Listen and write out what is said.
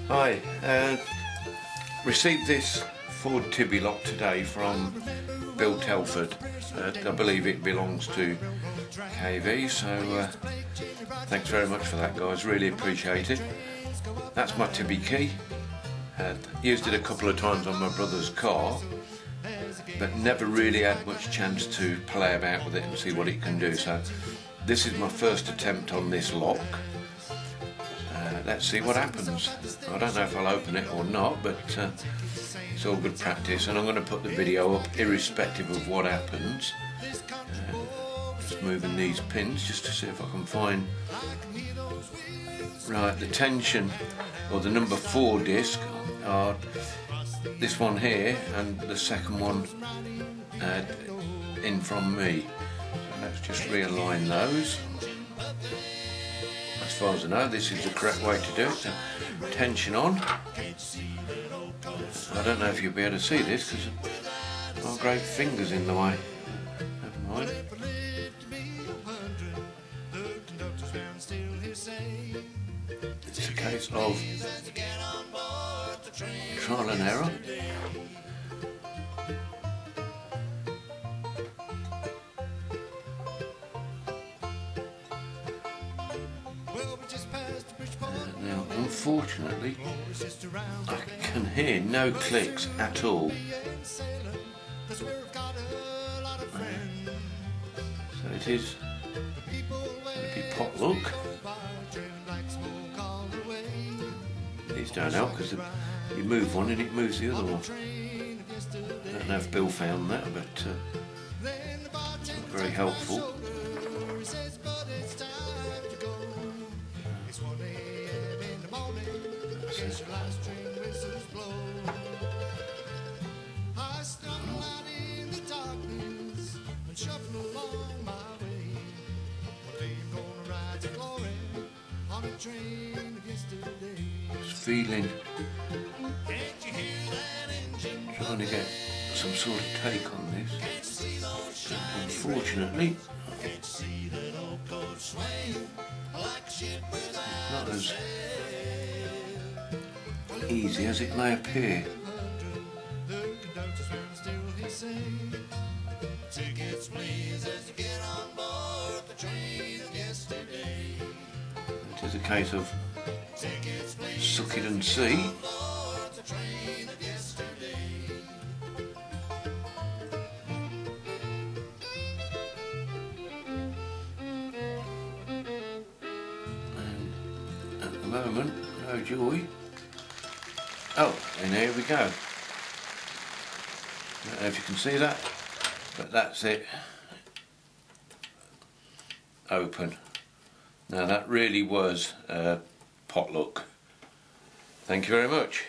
Hi, received this Ford Tibby lock today from Bill Telford. I believe it belongs to KV, so thanks very much for that, guys, really appreciate it. That's my Tibby key. Used it a couple of times on my brother's car, but never really had much chance to play about with it and see what it can do, so this is my first attempt on this lock. Let's see what happens. I don't know if I'll open it or not, but it's all good practice, and I'm going to put the video up irrespective of what happens. Just moving these pins just to see if I can find right the tension or the number 4 disc are this one here and the second one in from me. So let's just realign those. As far as I know, this is the correct way to do it. So, tension on. I don't know if you'll be able to see this because my great finger's in the way. Never mind. It's a case of trial and error. Now, unfortunately, I can hear no clicks at all. So it is going to be potluck. These don't help because you move one and it moves the other one. I don't know if Bill found that, but not very helpful. Just feeling, trying to get some sort of take on this. Unfortunately, it's not as easy as it may appear. It is a case of suck it and see. And at the moment, no joy. Oh, and here we go. I don't know if you can see that, but that's it. Open. Now that really was potluck. Thank you very much.